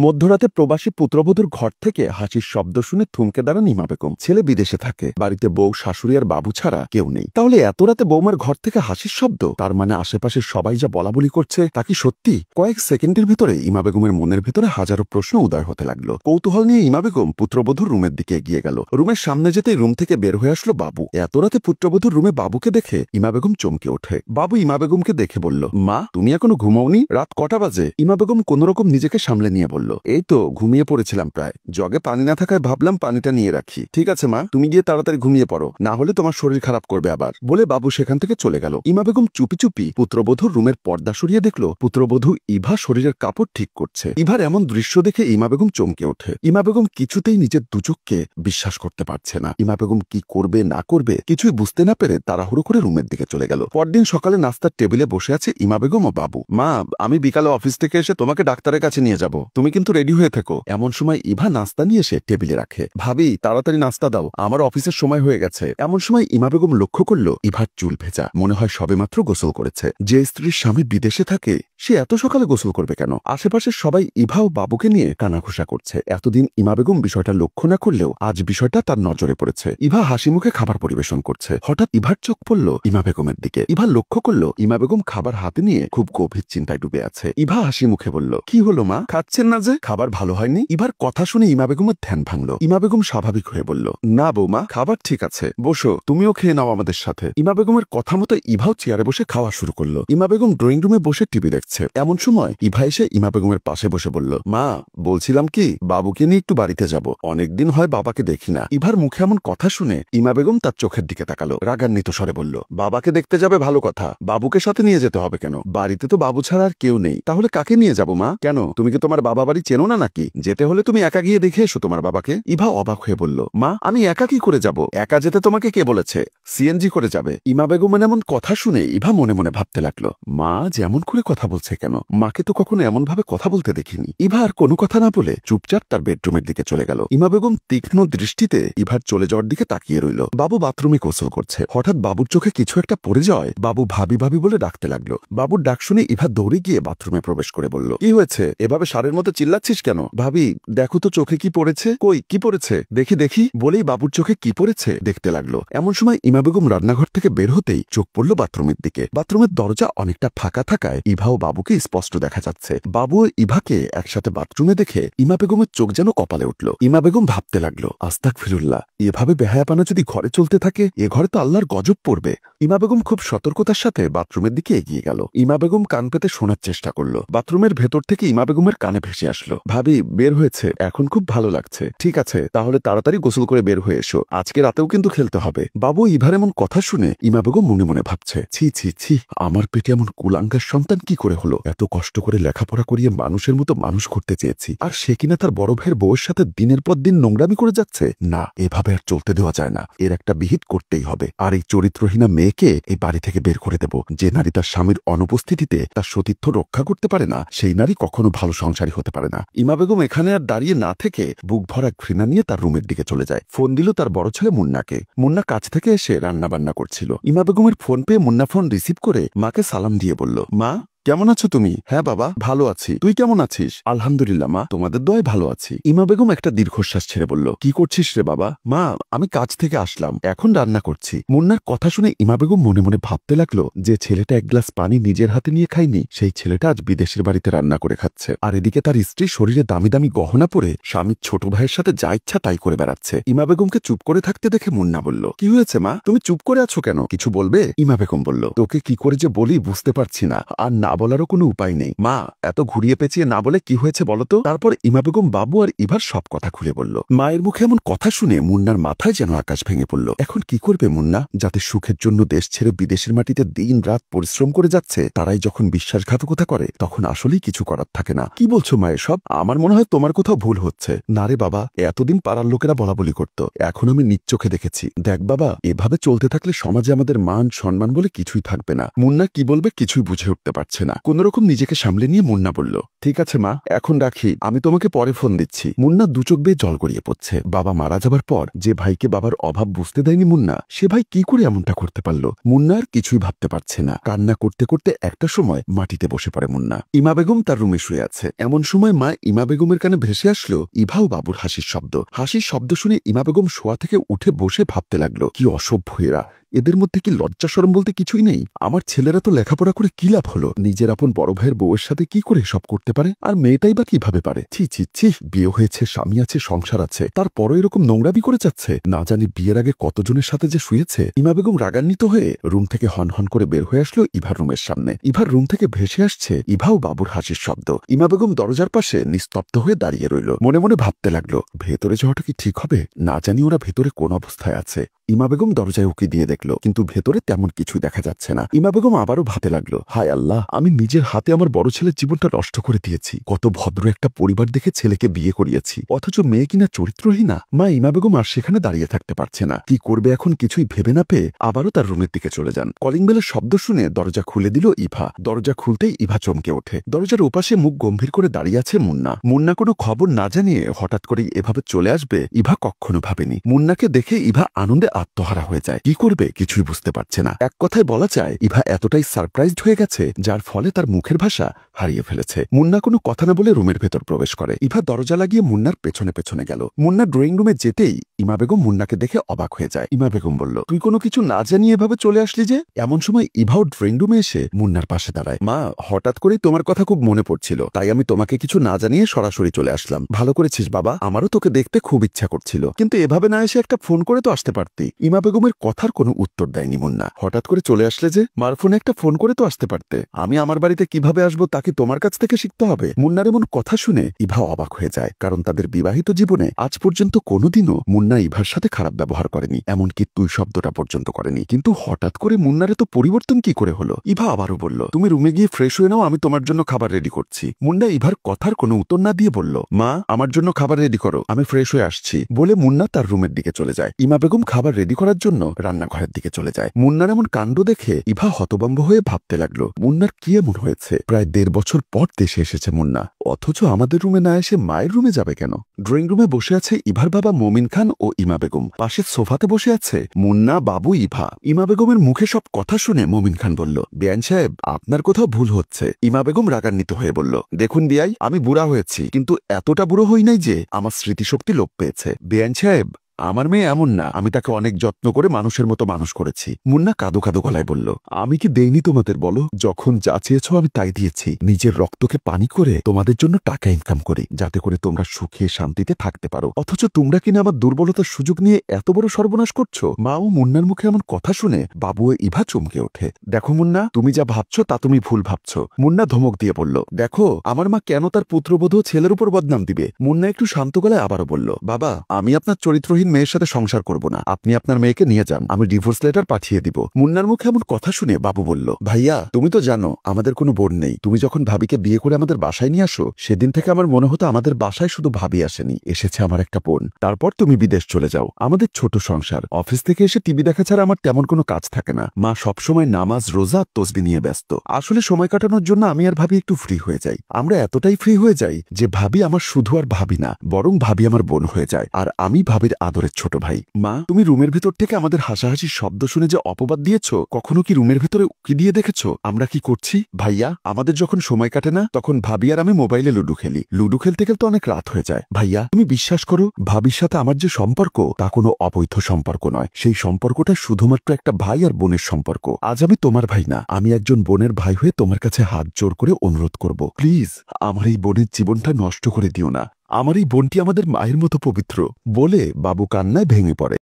মধ্যরাতে প্রবাসী পুত্রবধূর ঘর থেকে হাসির শব্দ শুনে থমকে দাঁড়ান ইমা বেগম। ছেলে বিদেশে থাকে, বাড়িতে বউ, শাশুড়ি আর বাবু ছাড়া কেউ নেই। তাহলে এত রাতে বৌমার ঘর থেকে হাসির শব্দ, তার মানে আশেপাশের সবাই যা বলা বলি করছে তা কি সত্যি? কয়েক সেকেন্ডের ভিতরে ইমা বেগমের মনের ভেতরে হাজারো প্রশ্ন উদয় হতে লাগলো। কৌতূহল নিয়ে ইমা বেগম পুত্রবধূর রুমের দিকে এগিয়ে গেল। রুমের সামনে যেতেই রুম থেকে বের হয়ে আসলো বাবু। এত রাতে পুত্রবধূর রুমে বাবুকে দেখে ইমা বেগম চমকে ওঠে। বাবু ইমা বেগমকে দেখে বলল, মা তুমি এখনো ঘুমাওনি? রাত কটা বাজে? ইমা বেগম কোনরকম নিজেকে সামলে নিয়ে বলল, এই তো ঘুমিয়ে পড়েছিলাম প্রায়। জগে পানি না থাকায় ভাবলাম পানিটা নিয়ে রাখি। ঠিক আছে মা, তুমি গিয়ে তাড়াতাড়ি ঘুমিয়ে পড়ো, না হলে তোমার শরীর খারাপ করবে আবার, বলে বাবু সেখান থেকে চলে গেল। ইমা বেগম চুপি চুপি পুত্রবধূর রুমের পর্দা সরিয়ে দেখলো পুত্রবধূ ইভা শরীরের কাপড় ঠিক করছে। ইভার এমন দৃশ্য দেখে ইমা বেগম চমকে ওঠে। ইমা বেগম কিছুতেই নিজের দুচোখকে বিশ্বাস করতে পারছে না। ইমা বেগম কি করবে না করবে কিছুই বুঝতে না পেরে তাড়াহুড়ো করে রুমের দিকে চলে গেল। পরদিন সকালে নাস্তার টেবিলে বসে আছে ইমা বেগম ও বাবু। মা, আমি বিকালে অফিস থেকে এসে তোমাকে ডাক্তারের কাছে নিয়ে যাব, তুমি কিন্তু রেডি হয়ে থেকো। এমন সময় ইভা নাস্তা নিয়ে এসে টেবিলে রাখে। ভাবি তাড়াতাড়ি নাস্তা দাও, আমার অফিসের সময় হয়ে গেছে। এমন সময় ইমা বেগম লক্ষ্য করলো ইভার চুল ভেজা, মনে হয় সবেমাত্র গোসল করেছে। যে স্ত্রীর স্বামী বিদেশে থাকে সে এত সকালে গোসল করবে কেন? আশেপাশের সবাই ইভা ও বাবুকে নিয়ে কানাঘুষা করছে। এতদিন ইমা বেগম বিষয়টা লক্ষ্য না করলেও আজ বিষয়টা তার নজরে পড়েছে। ইভা হাসি মুখে খাবার পরিবেশন করছে। হঠাৎ ইভার চোখ পড়ল ইমা বেগমের দিকে। ইভা লক্ষ্য করলো ইমা বেগম খাবার হাতে নিয়ে খুব গভীর চিন্তায় ডুবে আছে। ইভা হাসি মুখে বলল, কি হলো মা, খাচ্ছেন না যে? খাবার ভালো হয়নি? ইভার কথা শুনে ইমা বেগমের ধ্যান ভাঙল। ইমা বেগম স্বাভাবিক হয়ে বলল, না বৌমা, খাবার ঠিক আছে, বসো, তুমিও খেয়ে নাও আমাদের সাথে। ইমা বেগমের কথা মতো ইভাও চেয়ারে বসে খাওয়া শুরু করলো। ইমা বেগম ড্রয়িং রুমে বসে টিভি দেখছে। এমন সময় ইভা এসে ইমা বেগমের পাশে বসে বলল, মা বলছিলাম কি, বাবুকে নিয়ে একটু বাড়িতে যাব, অনেকদিন হয় বাবাকে দেখি না। ইভার মুখে এমন কথা শুনে ইমা বেগম তার চোখের দিকে তাকালো। রাগান্বিত স্বরে বলল, বাবাকে দেখতে যাবে ভালো কথা, বাবুকে সাথে নিয়ে যেতে হবে কেন? বাড়িতে তো বাবু ছাড়া আর কেউ নেই, তাহলে কাকে নিয়ে যাব মা? কেন, তুমি কি তোমার বাবা বাড়ি চেনো না নাকি? যেতে হলে তুমি একা গিয়ে দেখে এসো তোমার বাবাকে। ইভা অবাক হয়ে বলল, মা আমি একা কি করে যাব? একা যেতে তোমাকে কে বলেছে? সিএনজি করে যাবে। ইমা বেগমের এমন কথা শুনে ইভা মনে মনে ভাবতে লাগলো, মা যেমন করে কথা বলছে কেন, মাকে তো কখনো এমন ভাবে কথা বলতে দেখিনি। ইভা আর কোনো কথা না বলে চুপচাপ তার বেডরুমের দিকে চলে গেল। ইমা বেগম তীক্ষ্ণ দৃষ্টিতে ইভার চলে যাওয়ার দিকে তাকিয়ে রইল। বাবু বাথরুমে গোসল করছে। হঠাৎ বাবুর চোখে কিছু একটা পড়ে যাওয়ায় বাবু ভাবি ভাবি বলে ডাকতে লাগলো। বাবুর ডাক শুনে ইভা দৌড়ে গিয়ে বাথরুমে প্রবেশ করে বলল, কি হয়েছে, এভাবে সারের মতো চিল্লাচ্ছিস কেন? ভাবি দেখো তো চোখে কি পড়েছে। কই কি পড়েছে? দেখি দেখি, বলেই বাবুর চোখে কি পড়েছে দেখতে লাগলো। এমন সময় ইমা বেগম রান্নাঘর থেকে বের হতেই চোখ পড়ল বাথরুমের দিকে। বাথরুমের দরজা অনেকটা ফাঁকা থাকায় ইভা ও বাবুকে স্পষ্ট দেখা যাচ্ছে। বাবু ও ইভাকে একসাথে বাথরুমে দেখে ইমা বেগমের চোখ যেন কপালে উঠল। ইমা বেগম ভাবতে লাগলো, আস্তাগফিরুল্লাহ, এভাবে বেহায়াপানা যদি ঘরে চলতে থাকে এ ঘরে তো আল্লাহর গজব পড়বে। ইমা বেগম খুব সতর্কতার সাথে বাথরুমের দিকে এগিয়ে গেল। ইমা বেগম কান পেতে শোনার চেষ্টা করলো। বাথরুমের ভেতর থেকে ইমা বেগমের কানে ভেসে আসলো, ভাবি বের হয়েছে, এখন খুব ভালো লাগছে। ঠিক আছে, তাহলে তাড়াতাড়ি গোসল করে বের হয়ে এসো, আজকে রাতেও কিন্তু খেলতে হবে। বাবু ইভার এমন কথা শুনে ইমা বেগম মনে মনে ভাবছে, ছি ছি ছি, আমার পেটে এমন কুলাঙ্গার সন্তান কি করে হলো? এত কষ্ট করে লেখাপড়া করিয়ে মানুষের মতো মানুষ করতে চেয়েছি, আর সে কিনা তার বড় ভাইয়ের বউয়ের সাথে দিনের পর দিন নোংরামি করে যাচ্ছে। না, এভাবে আর চলতে দেওয়া যায় না, এর একটা বিহিত করতেই হবে। আর এই চরিত্রহীনা মেয়েকে এই বাড়ি থেকে বের করে দেব। যে নারী তার স্বামীর অনুপস্থিতিতে তার সতীর্থ রক্ষা করতে পারে না, সেই নারী কখনো ভালো সংসারী হতে পারে না। ইমা বেগম এখানে আর দাঁড়িয়ে না থেকে বুক ভরা ঘৃণা নিয়ে তার রুমের দিকে চলে যায়। ফোন দিল তার বড় ছেলে মুন্নাকে। মুন্না কাছ থেকে এসে রান্না বান্না করছিল। ইমা বেগমের ফোন পেয়ে মুন্না ফোন রিসিভ করে মাকে সালাম দিয়ে বলল, মা কেমন আছো তুমি? হ্যাঁ বাবা ভালো আছি, তুই কেমন আছিস? আলহামদুলিল্লাহ মা, তোমাদের দয়ায় ভালো আছি। ইমা বেগম একটা দীর্ঘশ্বাস ছেড়ে বলল, কি করছিস রে বাবা? মা আমি কাজ থেকে আসলাম, এখন রান্না করছি। মুন্নার কথা শুনে ইমা বেগম মনে মনে ভাবতে লাগলো, যে ছেলেটা এক গ্লাস পানি নিজের হাতে নিয়ে খায়নি, সেই ছেলেটা আজ বিদেশের বাড়িতে রান্না করে খাচ্ছে। আর এদিকে তার স্ত্রী শরীরে দামি দামি গহনা পরে স্বামীর ছোট ভাইয়ের সাথে যা ইচ্ছা তাই করে বেড়াচ্ছে। ইমা বেগমকে চুপ করে থাকতে দেখে মুন্না বলল, কি হয়েছে মা, তুমি চুপ করে আছো কেন, কিছু বলবে? ইমা বেগম বলল, তোকে কি করে যে বলি বুঝতে পারছি না, আর না বলারও কোনো উপায় নেই। মা এত ঘুরিয়ে পেঁচিয়ে না বলে কি হয়েছে বলতো? তারপর ইমা বেগম বাবু আর ইভার সব কথা খুলে বলল। মায়ের মুখে এমন কথা শুনে মুন্নার মাথায় যেন আকাশ ভেঙে পড়ল। এখন কি করবে মুন্না? যাতে সুখের জন্য দেশ ছেড়ে বিদেশের মাটিতে দিন রাত পরিশ্রম করে যাচ্ছে, তারাই যখন বিশ্বাসঘাতকতা করে তখন আসলেই কিছু করার থাকে না। কি বলছো মা এসব? আমার মনে হয় তোমার কোথাও ভুল হচ্ছে। না রে বাবা, এতদিন পাড়ার লোকেরা বলা বলি করতো, এখন আমি নিজ চোখে দেখেছি। দেখ বাবা, এভাবে চলতে থাকলে সমাজে আমাদের মান সম্মান বলে কিছুই থাকবে না। মুন্না কি বলবে কিছুই বুঝে উঠতে পারছে পারছে না। কোনরকম নিজেকে সামলে নিয়ে মুন্না বলল, ঠিক আছে মা, এখন রাখি, আমি তোমাকে পরে ফোন দিচ্ছি। মুন্না দু চোখ বেয়ে জল গড়িয়ে পড়ছে। বাবা মারা যাবার পর যে ভাইকে বাবার অভাব বুঝতে দেয়নি মুন্না, সে ভাই কি করে এমনটা করতে পারল? মুন্না আর কিছুই ভাবতে পারছে না। কান্না করতে করতে একটা সময় মাটিতে বসে পড়ে মুন্না। ইমা বেগম তার রুমে শুয়ে আছে। এমন সময় মা ইমা বেগমের কানে ভেসে আসলো ইভা ও বাবুর হাসির শব্দ। হাসির শব্দ শুনে ইমা বেগম শোয়া থেকে উঠে বসে ভাবতে লাগলো, কি অসভ্য এরা, এদের মধ্যে কি লজ্জা শরম বলতে কিছুই নেই? আমার ছেলেরা তো লেখাপড়া করে কি লাভ হলো? নিজের আপন বড় ভাইয়ের বউয়ের সাথে কি করে সব করতে পারে? আর মেয়েটাই বা কিভাবে পারে? ছি ছি ছি, বিয়ে হয়েছে, স্বামী আছে, সংসার আছে, তারপরও এরকম নোংরামি করে যাচ্ছে। না জানি বিয়ের আগে কতজনের সাথে যে শুয়েছে। ইমা বেগম রাগান্বিত হয়ে রুম থেকে হন করে বের হয়ে আসলো ইভার রুমের সামনে। ইভার রুম থেকে ভেসে আসছে ইভা ও বাবুর হাসির শব্দ। ইমা বেগম দরজার পাশে নিস্তব্ধ হয়ে দাঁড়িয়ে রইল। মনে মনে ভাবতে লাগলো, ভেতরে যাওয়াটা কি ঠিক হবে? না জানি ওরা ভেতরে কোন অবস্থায় আছে। ইমা বেগম দরজায় উকি দিয়ে দেখলো, কিন্তু ভেতরে তেমন কিছুই দেখা যাচ্ছে না। ইমা বেগম আবারও ভাবতে লাগলো, হায় আল্লাহ, আমি নিজের হাতে আমার বড় ছেলের জীবনটা নষ্ট করে দিয়েছি। কত ভদ্র একটা পরিবার দেখে ছেলেকে বিয়ে করিয়েছি, অথচ মেয়ে কিনা চরিত্রহীনা। মা ইমা বেগম আর সেখানে দাঁড়িয়ে থাকতে পারছে না। কি করবে এখন কিছুই ভেবে না পেয়ে আবারও তার রুমের দিকে চলে যান। কলিং বেলের শব্দ শুনে দরজা খুলে দিল ইভা। দরজা খুলতেই ইভা চমকে ওঠে। দরজার ওপাশে মুখ গম্ভীর করে দাঁড়িয়ে আছে মুন্না। মুন্না কোনো খবর না জানিয়ে হঠাৎ করেই এভাবে চলে আসবে ইভা কখনো ভাবেনি। মুন্নাকে দেখে ইভা আনন্দে আত্মহারা হয়ে যায়। কি করবে কিছুই বুঝতে পারছে না। এক কথায় বলা যায় ইভা এতটাই সারপ্রাইজড হয়ে গেছে, যার ফলে তার মুখের ভাষা হারিয়ে ফেলেছে। মুন্না কোনো কথা না বলে রুমের ভেতর প্রবেশ করে। ইভা দরজা লাগিয়ে মুন্নার পেছনে পেছনে গেল। মুন্না ড্রয়িং রুমে যেতেই ইমা বেগম মুন্নাকে দেখে অবাক হয়ে যায়। ইমা বেগম বলল, তুই কোনো কিছু না জানিয়ে এভাবে চলে আসলি যে? এমন সময় ইভাও ড্রয়িং রুমে এসে মুন্নার পাশে দাঁড়ায়। মা, হঠাৎ করেই তোমার কথা খুব মনে পড়ছিল, তাই আমি তোমাকে কিছু না জানিয়ে সরাসরি চলে আসলাম। ভালো করেছিস বাবা, আমারও তোকে দেখতে খুব ইচ্ছা করছিল, কিন্তু এভাবে না এসে একটা ফোন করে তো আসতে পারতি। ইমা বেগমের কথার কোনো উত্তর দেয়নি মুন্না। হঠাৎ করে চলে আসলে যে? মার ফোনে একটা ফোন করে তো আসতে পারতে। আমি আমার বাড়িতে কিভাবে আসবো তাকে তোমার কাছ থেকে শিখতে হবে? মুন্নার এমন কথা শুনে ইভা অবাক হয়ে যায়, কারণ তাদের বিবাহিত জীবনে আজ পর্যন্ত কোনোদিনও মুন্না ইভার সাথে খারাপ ব্যবহার করেনি, এমনকি তুই শব্দটা পর্যন্ত করেনি। কিন্তু হঠাৎ করে মুন্নারে তো পরিবর্তন কি করে হলো? ইভা আবারও বলল, তুমি রুমে গিয়ে ফ্রেশ হয়ে নাও, আমি তোমার জন্য খাবার রেডি করছি। মুন্না ইভার কথার কোনো উত্তর না দিয়ে বলল, মা, আমার জন্য খাবার রেডি করো, আমি ফ্রেশ হয়ে আসছি। বলে মুন্না তার রুমের দিকে চলে যায়। ইমা বেগম খাবার রেডি করার জন্য রান্নাঘরের দিকে চলে যায়। মুন্নার এমন কাণ্ড দেখে ইভা হতভম্ব হয়ে ভাবতে লাগলো, মুন্নার কি এমন হয়েছে? প্রায় 1.5 বছর পর দেশে এসেছে মুন্না, অথচ আমাদের রুমে না এসে মায়ের রুমে যাবে কেন? ড্রয়িং রুমে বসে আছে ইভার বাবা মমিন খান ও ইমা বেগম। পাশের সোফাতে বসে আছে মুন্না, বাবু, ইভা। ইমা বেগমের মুখে সব কথা শুনে মমিন খান বলল, বেআইন সাহেব, আপনার কোথাও ভুল হচ্ছে। ইমা বেগম রাগান্বিত হয়ে বলল, দেখুন বিয়াই, আমি বুড়া হয়েছি, কিন্তু এতটা বুড়ো হই নাই যে আমার স্মৃতিশক্তি লোপ পেয়েছে। বেআইন সাহেব, আমার মেয়ে এমন না, আমি তাকে অনেক যত্ন করে মানুষের মতো মানুষ করেছি। মুন্না কাঁদো কাঁদো গলায় বলল, আমি কি দেইনি তোমাদের? বলো, যখন যা চেয়েছ আমি তাই দিয়েছি। নিজের রক্তকে পানি করে তোমাদের জন্য টাকা ইনকাম করি, যাতে করে তোমরা সুখে শান্তিতে থাকতে পারো, অথচ তোমরা কিনা আমার দুর্বলতার সুযোগ নিয়ে এত বড় সর্বনাশ করছো। মা ও মুন্নার মুখে এমন কথা শুনে বাবু ও ইভা চমকে ওঠে। দেখো মুন্না, তুমি যা ভাবছো তা তুমি ভুল ভাবছো। মুন্না ধমক দিয়ে বলল, দেখো, আমার মা কেন তার পুত্রবধূ ছেলের উপর বদনাম দিবে? মুন্না একটু শান্ত গলায় আবারও বলল, বাবা, আমি আপনার চরিত্রহীন মেয়ের সাথে সংসার করব না, আপনি আপনার মেয়েকে নিয়ে যান, আমি ডিভোর্স লেটার পাঠিয়ে দিব। মুন্নার মুখে এমন কথা শুনে বাবু বলল, ভাইয়া, তুমি তো জানো আমাদের কোনো বোন নেই। তুমি যখন ভাবিকে বিয়ে করে আমাদের বাসায় নিয়ে আসো, সেদিন থেকে আমার মনে হতো আমাদের বাসায় শুধু ভাবি আসেনি, এসেছে আমার একটা বোন। তারপর তুমি বিদেশ চলে যাও, আমাদের ছোট সংসার। অফিস থেকে এসে টিভি দেখা ছাড়া আমার তেমন কোনো কাজ থাকে না। মা সবসময় নামাজ, রোজা, তসবি নিয়ে ব্যস্ত। আসলে সময় কাটানোর জন্য আমি আর ভাবি একটু ফ্রি হয়ে যাই। আমরা এতটাই ফ্রি হয়ে যাই যে ভাবি আমার শুধু আর ভাবি না, বরং ভাবি আমার বোন হয়ে যায়, আর আমি ভাবির আদরের ছোট ভাই। মা, তুমি রুমের ভেতর থেকে আমাদের হাসাহাসির শব্দ শুনে যে অপবাদ দিয়েছ, কখনো কি রুমের ভেতরে উকি দিয়ে দেখেছ আমরা কি করছি? ভাইয়া, আমাদের যখন সময় কাটে না, তখন ভাবি আর আমি মোবাইলে লুডো খেলি। লুডো খেলতে খেলতে অনেক রাত হয়ে যায়। ভাইয়া, তুমি বিশ্বাস করো, ভাবির সাথে আমার যে সম্পর্ক তা কোনো অবৈধ সম্পর্ক নয়। সেই সম্পর্কটা শুধুমাত্র একটা ভাই আর বোনের সম্পর্ক। আজ আমি তোমার ভাই না, আমি একজন বোনের ভাই হয়ে তোমার কাছে হাত জোর করে অনুরোধ করব, প্লিজ আমার এই বোনের জীবনটা নষ্ট করে দিও না। আমার এই বোনটি আমাদের মায়ের মতো পবিত্র। বলে বাবু কান্নায় ভেঙে পড়ে।